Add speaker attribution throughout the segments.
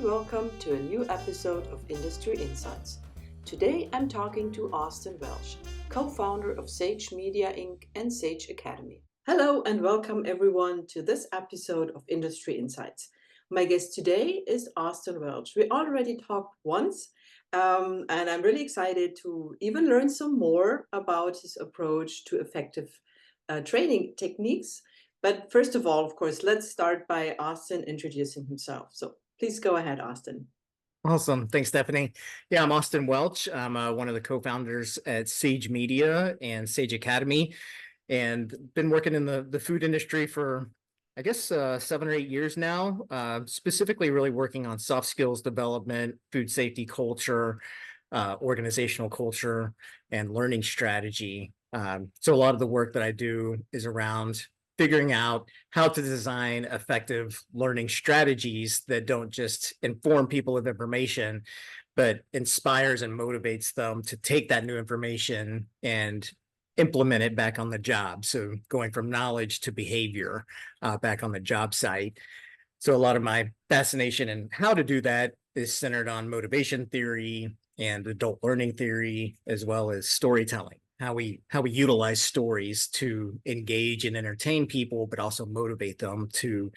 Speaker 1: welcome to a new episode of Industry Insights. Today I'm talking to Austin Welch, co-founder of Sage Media Inc. and Sage Academy. Hello and welcome everyone to this episode of Industry Insights. My guest today is Austin Welch. We already talked once, and I'm really excited to even learn some more about his approach to effective training techniques. But first of all, of course, let's start by Austin introducing himself. So please go ahead, Austin.
Speaker 2: Awesome. Thanks, Stephanie. Yeah, I'm Austin Welch. I'm one of the co-founders at Sage Media and Sage Academy, and been working in the food industry for, I guess, 7 or 8 years now, specifically really working on soft skills development, food safety culture, organizational culture, and learning strategy. So a lot of the work that I do is around figuring out how to design effective learning strategies that don't just inform people of information, but inspires and motivates them to take that new information and implement it back on the job. So going from knowledge to behavior back on the job site. So a lot of my fascination in how to do that is centered on motivation theory and adult learning theory, as well as storytelling. How we utilize stories to engage and entertain people, but also motivate them to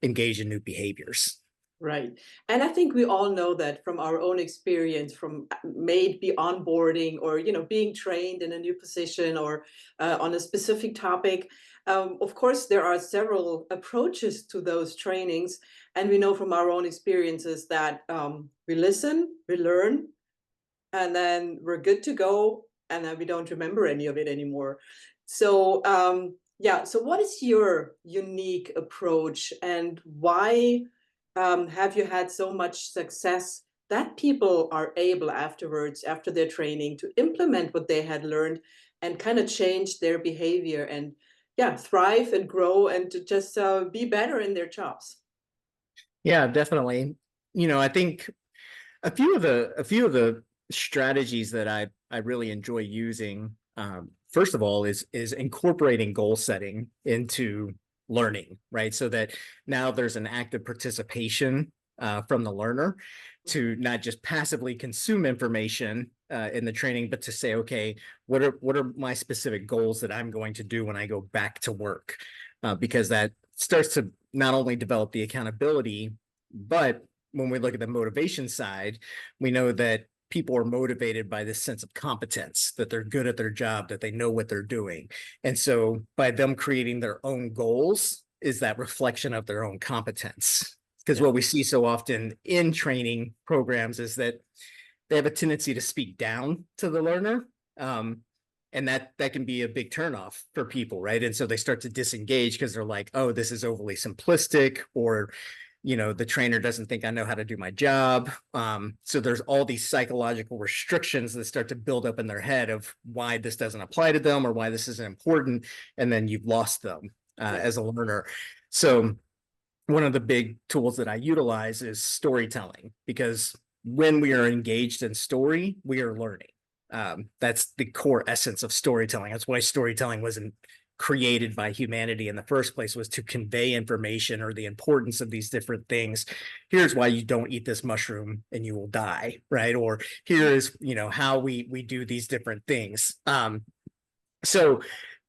Speaker 2: engage in new behaviors.
Speaker 1: Right. And I think we all know that from our own experience, from maybe onboarding or, being trained in a new position or on a specific topic. Of course, there are several approaches to those trainings. And we know from our own experiences that we listen, we learn, and then we're good to go. And then we don't remember any of it anymore. So, so what is your unique approach and why have you had so much success that people are able afterwards, after their training, to implement what they had learned and kind of change their behavior and thrive and grow and to just be better in their jobs?
Speaker 2: Yeah, definitely. I think a few of the strategies that I really enjoy using, first of all, is incorporating goal setting into learning, right? So that now there's an active participation from the learner to not just passively consume information in the training, but to say, okay, what are my specific goals that I'm going to do when I go back to work? Because that starts to not only develop the accountability, but when we look at the motivation side, we know that people are motivated by this sense of competence, that they're good at their job, that they know what they're doing. And so by them creating their own goals is that reflection of their own competence. Because what we see so often in training programs is that they have a tendency to speak down to the learner. And that can be a big turnoff for people, right? And so they start to disengage because they're like, oh, this is overly simplistic, or the trainer doesn't think I know how to do my job. So there's all these psychological restrictions that start to build up in their head of why this doesn't apply to them or why this isn't important. And then you've lost them as a learner. So one of the big tools that I utilize is storytelling, because when we are engaged in story, we are learning. That's the core essence of storytelling. That's why storytelling wasn't created by humanity in the first place, was to convey information or the importance of these different things. Here's why you don't eat this mushroom and you will die, right? Or here's how we do these different things. So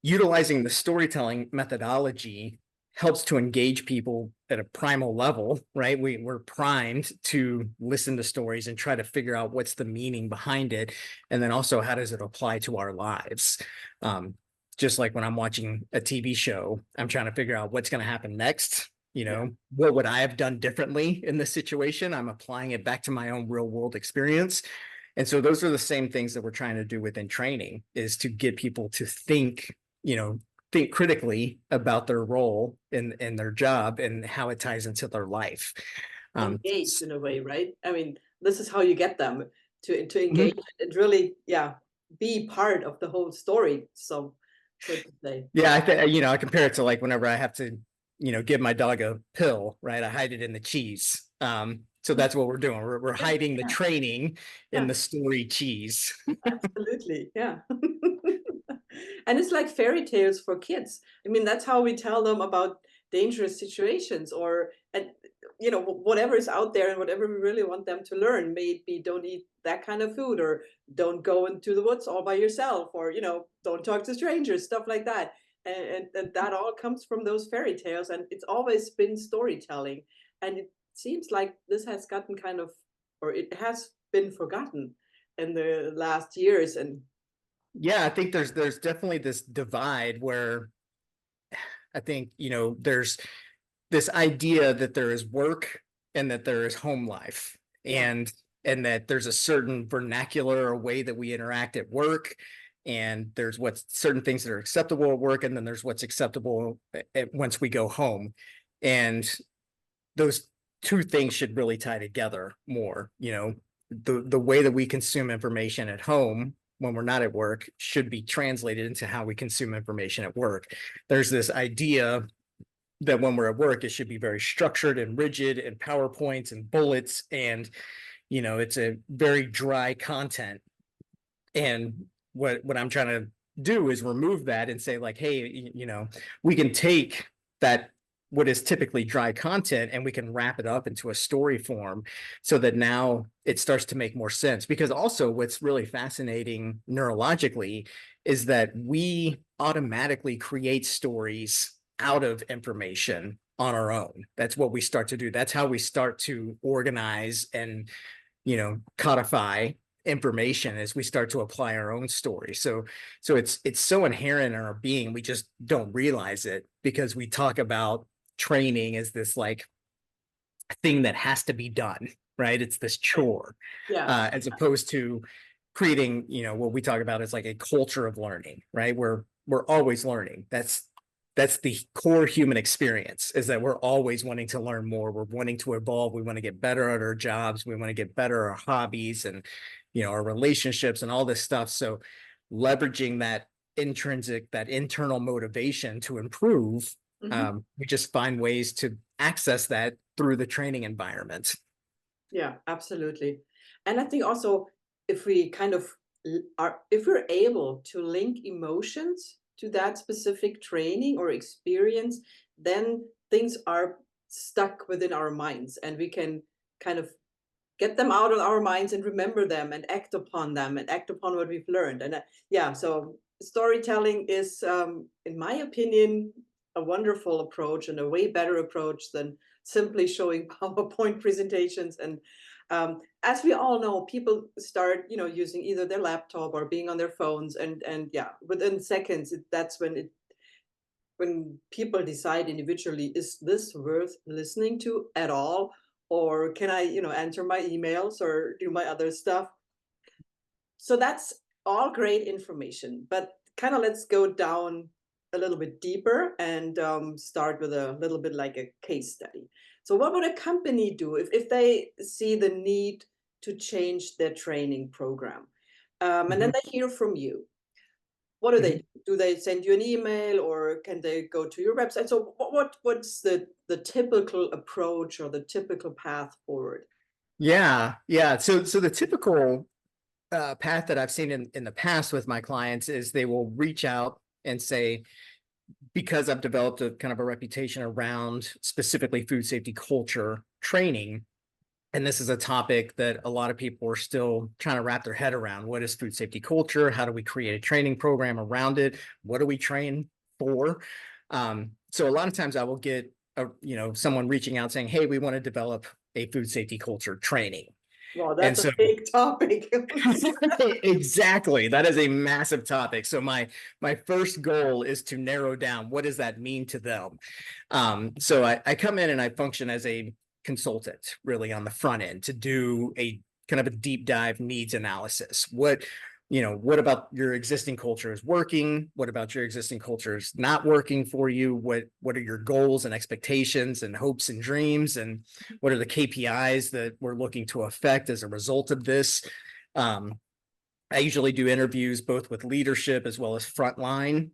Speaker 2: utilizing the storytelling methodology helps to engage people at a primal level, right? We're primed to listen to stories and try to figure out what's the meaning behind it, and then also how does it apply to our lives. Just like when I'm watching a TV show, I'm trying to figure out what's going to happen next. What would I have done differently in this situation? I'm applying it back to my own real world experience. And so those are the same things that we're trying to do within training, is to get people to think critically about their role in their job and how it ties into their life.
Speaker 1: Engaged in a way, right? I mean, this is how you get them to engage and really, be part of the whole story. So to say.
Speaker 2: Yeah, I compare it to like whenever I have to, give my dog a pill, right? I hide it in the cheese. So that's what we're doing. We're hiding the training in the story cheese.
Speaker 1: Absolutely, yeah. And it's like fairy tales for kids. I mean, that's how we tell them about dangerous situations, and whatever is out there and whatever we really want them to learn. Maybe don't eat that kind of food, or don't go into the woods all by yourself, or don't talk to strangers, stuff like that. And that all comes from those fairy tales, and it's always been storytelling. And it seems like this has gotten kind of, or it has been forgotten in the last years. And
Speaker 2: Yeah, I think there's definitely this divide where I think, there's this idea that there is work and that there is home life,
Speaker 1: yeah.
Speaker 2: and that there's a certain vernacular or way that we interact at work, and there's what's certain things that are acceptable at work, and then there's what's acceptable once we go home. And those two things should really tie together more. The way that we consume information at home when we're not at work should be translated into how we consume information at work. There's this idea that when we're at work, it should be very structured and rigid and PowerPoints and bullets, and it's a very dry content. And what I'm trying to do is remove that and say, like, hey, we can take that, what is typically dry content, and we can wrap it up into a story form so that now it starts to make more sense. Because also what's really fascinating neurologically is that we automatically create stories out of information on our own. That's what we start to do. That's how we start to organize and, codify information, as we start to apply our own story. So it's so inherent in our being. We just don't realize it because we talk about training as this like thing that has to be done, right? It's this chore,
Speaker 1: Yeah.
Speaker 2: as opposed to creating, what we talk about is like a culture of learning, right? We're always learning. That's the core human experience, is that we're always wanting to learn more. We're wanting to evolve. We want to get better at our jobs. We want to get better at our hobbies and, our relationships and all this stuff. So leveraging that internal motivation to improve, we just find ways to access that through the training environment.
Speaker 1: Yeah, absolutely. And I think also, if we kind of if we're able to link emotions to that specific training or experience, then things are stuck within our minds, and we can kind of get them out of our minds and remember them and act upon them and act upon what we've learned. And yeah, so storytelling is, in my opinion, a wonderful approach, and a way better approach than simply showing PowerPoint presentations. And as we all know, people start, using either their laptop or being on their phones, and yeah, within seconds, that's when people decide individually, is this worth listening to at all? Or can I, answer my emails or do my other stuff? So that's all great information, but kind of let's go down a little bit deeper and start with a little bit like a case study. So what would a company do if they see the need to change their training program? And then they hear from you. What do they do? Do they send you an email, or can they go to your website? So what's the typical approach or the typical path forward?
Speaker 2: Yeah. So the typical path that I've seen in the past with my clients is they will reach out and say, because I've developed a kind of a reputation around specifically food safety culture training, and this is a topic that a lot of people are still trying to wrap their head around. What is food safety culture? How do we create a training program around it? What do we train for? So a lot of times I will get someone reaching out saying, hey, we want to develop a food safety culture training.
Speaker 1: Well,
Speaker 2: And
Speaker 1: that's a
Speaker 2: so
Speaker 1: big topic.
Speaker 2: exactly, that is a massive topic. So my first goal is to narrow down what does that mean to them. So I come in and I function as a consultant, really, on the front end, to do a kind of a deep dive needs analysis. What about your existing culture is working? What about your existing culture is not working for you? What are your goals and expectations and hopes and dreams? And what are the KPIs that we're looking to affect as a result of this? I usually do interviews both with leadership as well as frontline,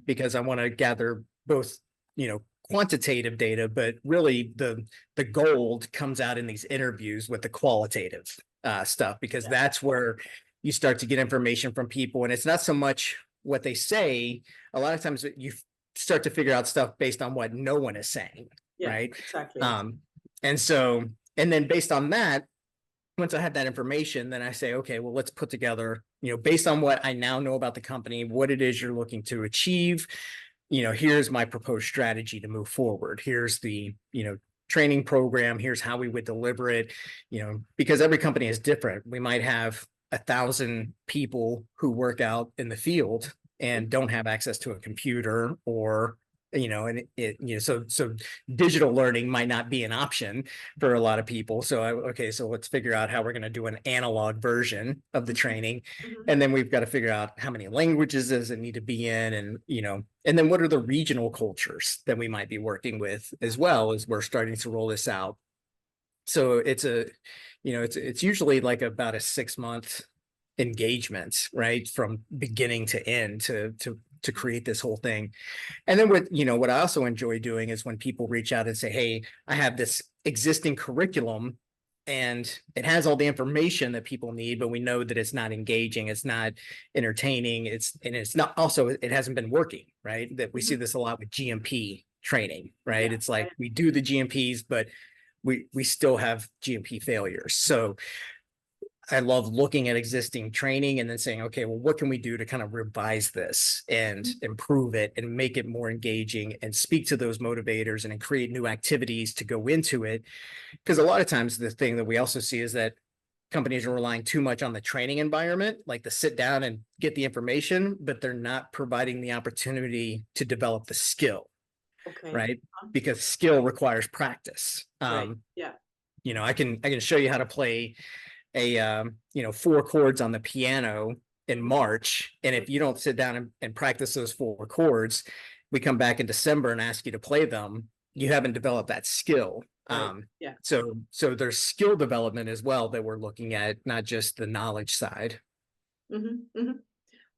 Speaker 2: because I want to gather both, quantitative data, but really the gold comes out in these interviews with the qualitative stuff, because that's where you start to get information from people. And it's not so much what they say. A lot of times you start to figure out stuff based on what no one is saying, right?
Speaker 1: Exactly.
Speaker 2: And so, and then based on that, once I have that information, then I say, okay, well, let's put together, based on what I now know about the company, what it is you're looking to achieve. Here's my proposed strategy to move forward. Here's the, training program. Here's how we would deliver it, because every company is different. We might have 1,000 people who work out in the field and don't have access to a computer, or and so digital learning might not be an option for a lot of people. So okay, so let's figure out how we're going to do an analog version of the training.
Speaker 1: Mhm.
Speaker 2: And then we've got to figure out how many languages does it need to be in, and and then what are the regional cultures that we might be working with as well as we're starting to roll this out. So it's usually like about a 6-month engagement, right, from beginning to end to create this whole thing. And then what I also enjoy doing is when people reach out and say, hey, I have this existing curriculum and it has all the information that people need, but we know that it's not engaging, it's not entertaining, it's not, also it hasn't been working, right? That we see
Speaker 1: Mhm.
Speaker 2: this a lot with GMP training, right?
Speaker 1: Yeah,
Speaker 2: It's like
Speaker 1: right.
Speaker 2: we do the GMPs, but we still have GMP failures. So I love looking at existing training and then saying, okay, well, what can we do to kind of revise this and
Speaker 1: Mhm.
Speaker 2: improve it and make it more engaging and speak to those motivators and create new activities to go into it? Because a lot of times the thing that we also see is that companies are relying too much on the training environment, like to sit down and get the information, but they're not providing the opportunity to develop the skill,
Speaker 1: Okay.
Speaker 2: right? Because skill requires practice.
Speaker 1: Right. Yeah.
Speaker 2: I can show you how to play a 4 chords on the piano in
Speaker 1: Mhm.
Speaker 2: March, and
Speaker 1: Mhm.
Speaker 2: if you don't sit down and practice those 4 chords, we come back in December and ask you to play them, you haven't developed that skill.
Speaker 1: Right. Yeah.
Speaker 2: So there's skill development as well that we're looking at, not just the knowledge side.
Speaker 1: Mhm. Mhm.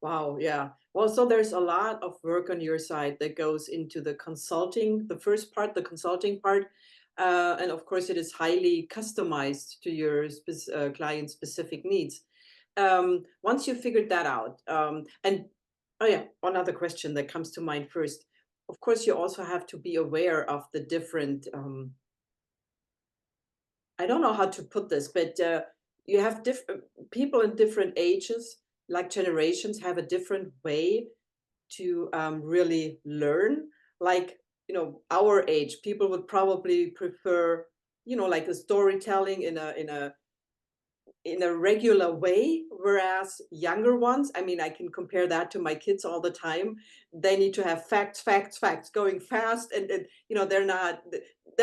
Speaker 1: Wow, yeah. Well, so there's a lot of work on your side that goes into the consulting, the first part, the consulting part. And of course, it is highly customized to your client specific needs. Once you figured that out, and oh yeah, another question that comes to mind first. Of course, you also have to be aware of the different I don't know how to put this, but you have different people in different ages, like generations, have a different way to really learn. Like, our age, people would probably prefer, like the storytelling in a regular way, whereas younger ones, I mean, I can compare that to my kids all the time. They need to have facts, facts, facts, going fast, and they're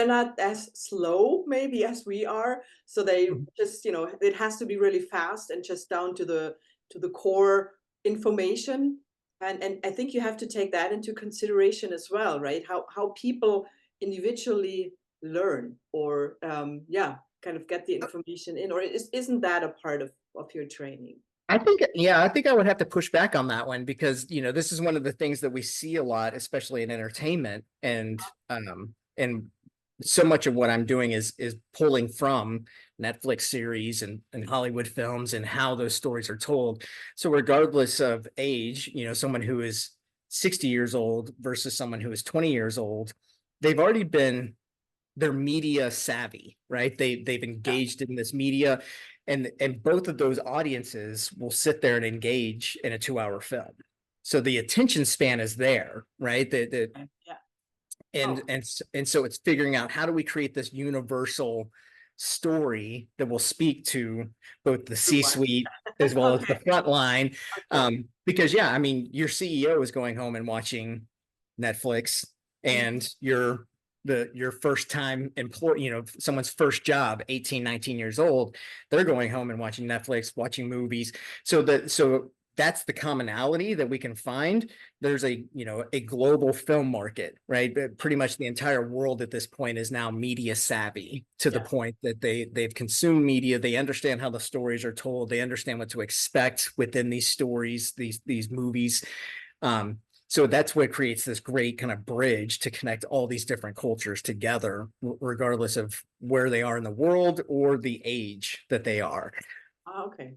Speaker 1: not as slow maybe as we are. So they
Speaker 2: Mhm.
Speaker 1: just, it has to be really fast and just down to the core information. And I think you have to take that into consideration as well, right? How people individually learn, or yeah, kind of get the information in, or isn't that a part of your training?
Speaker 2: I think I would have to push back on that one because, this is one of the things that we see a lot, especially in entertainment. And so much of what I'm doing is pulling from Netflix series and Hollywood films and how those stories are told. So regardless of age, someone who is 60 years old versus someone who is 20 years old, they've already been they're media savvy, right? They've
Speaker 1: Yeah.
Speaker 2: engaged in this media, and both of those audiences will sit there and engage in a 2-hour film. So the attention span is there, right?
Speaker 1: Okay. Yeah.
Speaker 2: and
Speaker 1: Oh,
Speaker 2: and and so it's figuring out how do we create this universal story that will speak to both the
Speaker 1: everyone.
Speaker 2: C-suite as well as the
Speaker 1: Okay.
Speaker 2: front line.
Speaker 1: Okay.
Speaker 2: Because yeah, I mean, your CEO is going home and watching Netflix,
Speaker 1: Mhm.
Speaker 2: and your first time employee, someone's first job, 18, 19 years old, they're going home and watching Netflix, watching movies. So that's the commonality that we can find. There's a global film market, right? But pretty much the entire world at this point is now media savvy, to the
Speaker 1: Yeah.
Speaker 2: point that they've consumed media, they understand how the stories are told, they understand what to expect within these stories, these movies. um so that's what creates this great kind of bridge to connect all these different cultures together, regardless of where they are in the world or the age that they are.
Speaker 1: Okay.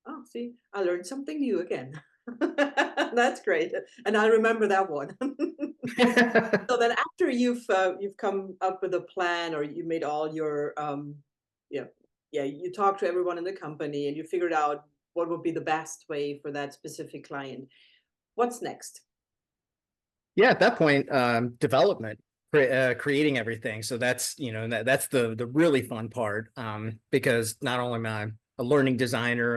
Speaker 1: Oh, see, I learned something new again. That's great. And I remember that one. So then after you've come up with a plan, or you made all your yeah, yeah, you talked to everyone in the company and you figured out what would be the best way for that specific client. What's next?
Speaker 2: Yeah, at that point, development, creating everything. So that's, that's the really fun part, because not only am I a learning designer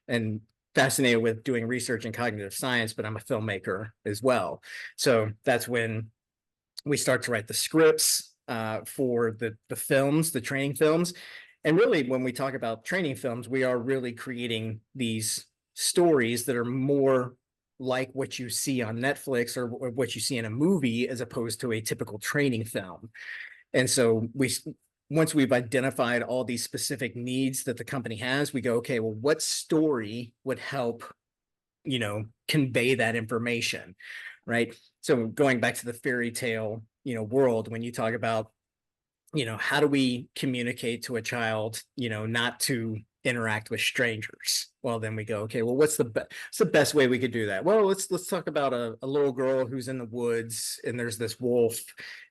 Speaker 2: and fascinated with doing research in cognitive science, but I'm a filmmaker as well. So that's when we start to write the scripts for the films, the training films. And really, when we talk about training films, we are really creating these stories that are more like what you see on Netflix or what you see in a movie, as opposed to a typical training film. And so once we've identified all these specific needs that the company has, we go, okay, well, what story would help, convey that information, right? So going back to the fairy tale, world, when you talk about, how do we communicate to a child, not to interact with strangers? Well, then we go, okay, well, what's the best way we could do that? Well, let's talk about a little girl who's in the woods and there's this wolf,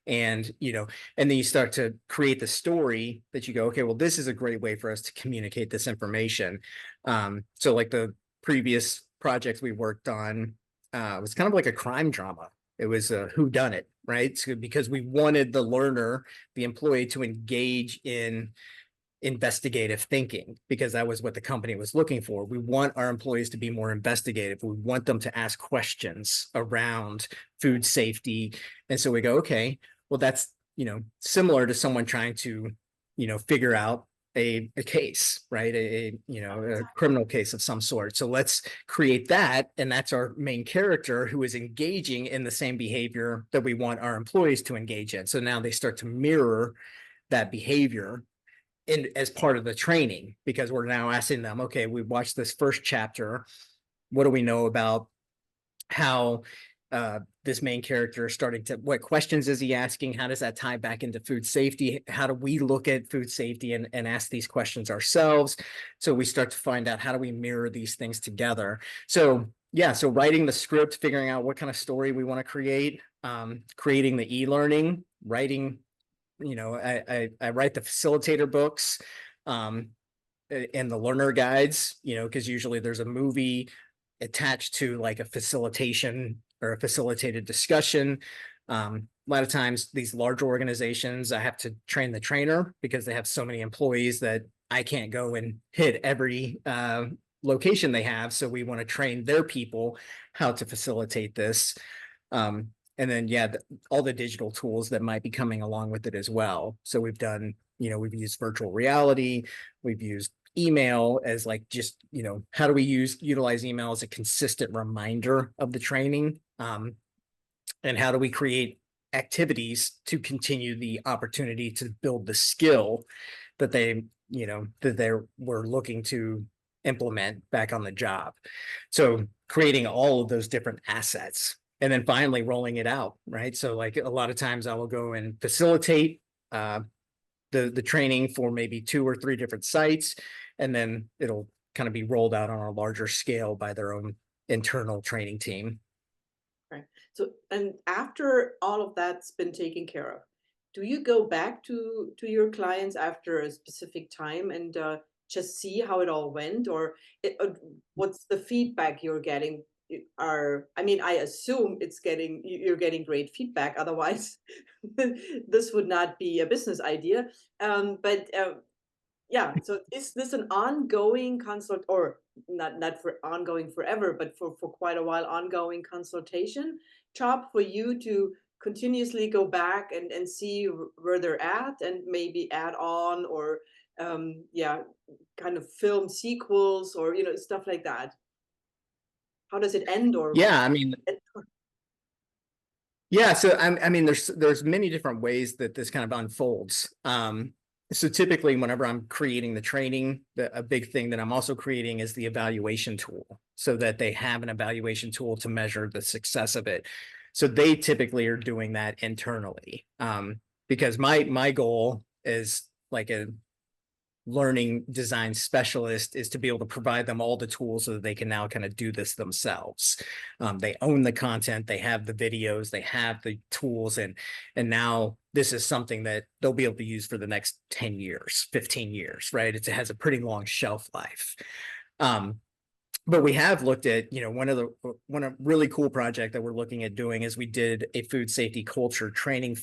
Speaker 2: and and then you start to create the story that you go, okay, well, this is a great way for us to communicate this information. So like the previous projects we worked on, was kind of like a crime drama. It was a whodunit, right? So because we wanted the learner, the employee, to engage in investigative thinking, because that was what the company was looking for. We want our employees to be more investigative. We want them to ask questions around food safety. And so we go, okay, well, that's, similar to someone trying to, figure out a case, right? A criminal case of some sort. So let's create that. And that's our main character, who is engaging in the same behavior that we want our employees to engage in. So now they start to mirror that behavior as part of the training, because we're now asking them, okay, we watched this first chapter. What do we know about how this main character is starting to, what questions is he asking? How does that tie back into food safety? How do we look at food safety and ask these questions ourselves? So we start to find out, how do we mirror these things together? So yeah, so writing the script, figuring out what kind of story we want to create, creating the e-learning, writing, I write the facilitator books, and the learner guides, because usually there's a movie attached to like a facilitation or a facilitated discussion. A lot of times these larger organizations, I have to train the trainer because they have so many employees that I can't go and hit every location they have. So we want to train their people how to facilitate this. And then, yeah, all the digital tools that might be coming along with it as well. So we've done, we've used virtual reality, we've used email as like, just, how do we utilize email as a consistent reminder of the training? And how do we create activities to continue the opportunity to build the skill that we're looking to implement back on the job. So creating all of those different assets, and then finally rolling it out, right? So like a lot of times I will go and facilitate the training for maybe 2 or 3 different sites, and then it'll kind of be rolled out on a larger scale by their own internal training team.
Speaker 1: Right. So, and after all of that's been taken care of, do you go back to your clients after a specific time and just see how it all went, or what's the feedback you're getting? I mean, I assume you're getting great feedback. Otherwise, this would not be a business idea. But yeah, so is this an ongoing consult, or not for ongoing forever, but for quite a while, ongoing consultation job for you to continuously go back and see where they're at and maybe add on, or yeah, kind of film sequels, or stuff like that? How does it end, or
Speaker 2: Yeah, I mean, yeah, so I mean, there's many different ways that this kind of unfolds. So typically, whenever I'm creating the training, a big thing that I'm also creating is the evaluation tool, so that they have an evaluation tool to measure the success of it. So they typically are doing that internally, because my goal is like learning design specialist is to be able to provide them all the tools so that they can now kind of do this themselves. They own the content, they have the videos, they have the tools, and now this is something that they'll be able to use for the next 10 years, 15 years, right? It has a pretty long shelf life. But we have looked at, one really cool project that we're looking at doing is we did a food safety culture training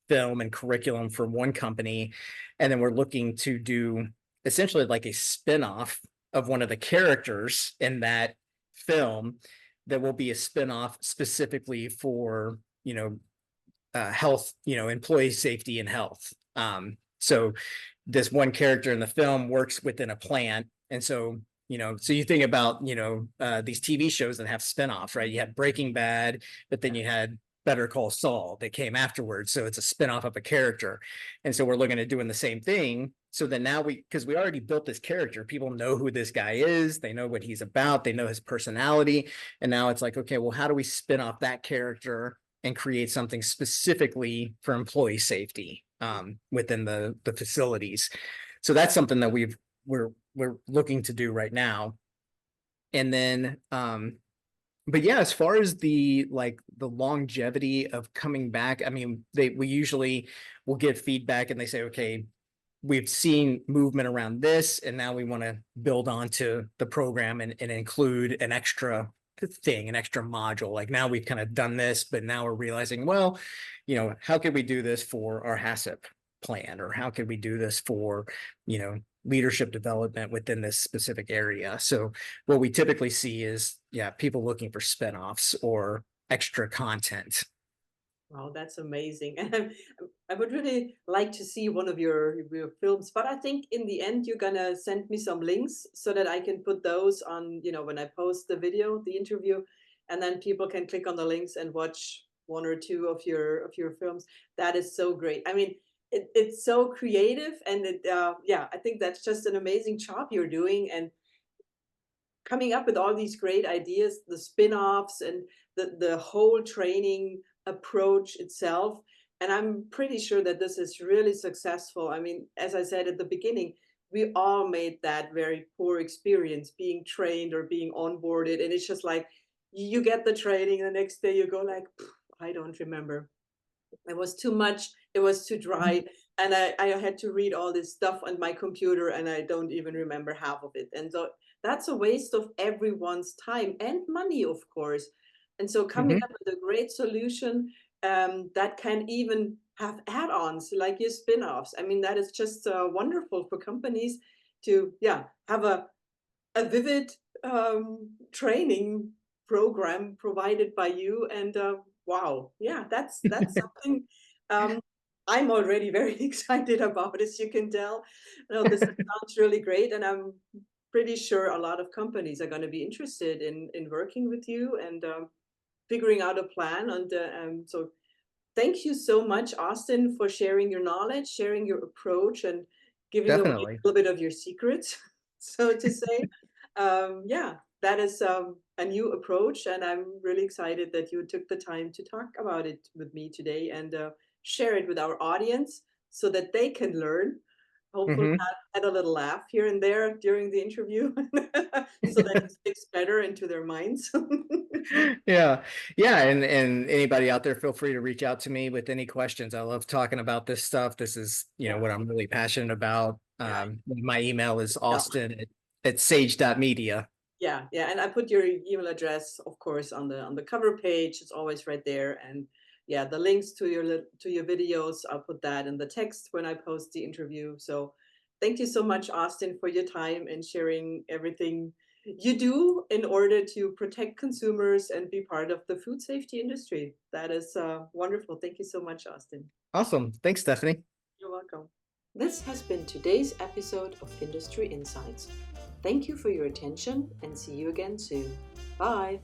Speaker 2: film and curriculum for one company. And then we're looking to do essentially like a spin-off of one of the characters in that film that will be a spin-off specifically for, health, employee safety and health. So this one character in the film works within a plant. And so so you think about, these TV shows that have spinoffs, right? You had Breaking Bad, but then you had Better Call Saul that came afterwards. So it's a spinoff of a character. And so we're looking at doing the same thing. So then now because we already built this character, people know who this guy is. They know what he's about. They know his personality. And now it's like, okay, well, how do we spin off that character and create something specifically for employee safety within the facilities? So that's something that we're looking to do right now. And then but yeah, as far as the longevity of coming back, I mean, we usually will get feedback and they say, okay, we've seen movement around this, and now we want to build onto the program and include an extra thing, an extra module. Like now we've kind of done this, but now we're realizing, well, how could we do this for our HACCP plan, or how could we do this for, leadership development within this specific area? So what we typically see is, people looking for spinoffs or extra content.
Speaker 1: Wow, that's amazing. And I would really like to see one of your films, but I think in the end you're gonna send me some links so that I can put those on, when I post the video, the interview, and then people can click on the links and watch one or two of your films. That is so great. I mean, it's so creative, and yeah, I think that's just an amazing job you're doing, and coming up with all these great ideas, the spin-offs and the whole training approach itself. And I'm pretty sure that this is really successful. I mean, as I said at the beginning, we all made that very poor experience being trained or being onboarded. And it's just like you get the training, the next day you go like, I don't remember. It was too much, it was too dry, and I had to read all this stuff on my computer, and I don't even remember half of it. And so that's a waste of everyone's time and money, of course. And so coming
Speaker 2: Mhm.
Speaker 1: up with a great solution that can even have add-ons like your spin-offs. I mean, that is just wonderful for companies to, yeah, have a vivid training program provided by you. And wow, yeah, that's something um, I'm already very excited about, as you can tell. No, this sounds really great, and I'm pretty sure a lot of companies are going to be interested in working with you and figuring out a plan. And so thank you so much, Austin, for sharing your knowledge, sharing your approach, and giving away a
Speaker 2: Definitely.
Speaker 1: little bit of your secrets, so to say. Yeah, that is a new approach, and I'm really excited that you took the time to talk about it with me today and share it with our audience so that they can learn. Hopefully,
Speaker 2: Mhm.
Speaker 1: had a little laugh here and there during the interview, so that it sticks better into their minds.
Speaker 2: Yeah. Yeah. And anybody out there, feel free to reach out to me with any questions. I love talking about this stuff. This is,
Speaker 1: Yeah,
Speaker 2: what I'm really passionate about.
Speaker 1: yeah,
Speaker 2: My email is
Speaker 1: yeah.
Speaker 2: austin at sage.media.
Speaker 1: Yeah, yeah, and I put your email address, of course, on the cover page. It's always right there, and yeah, the links to your videos, I'll put that in the text when I post the interview. So, thank you so much, Austin, for your time and sharing everything you do in order to protect consumers and be part of the food safety industry. That is wonderful. Thank you so much, Austin.
Speaker 2: Awesome. Thanks, Stephanie.
Speaker 1: You're welcome. This has been today's episode of Industry Insights. Thank you for your attention and see you again soon. Bye.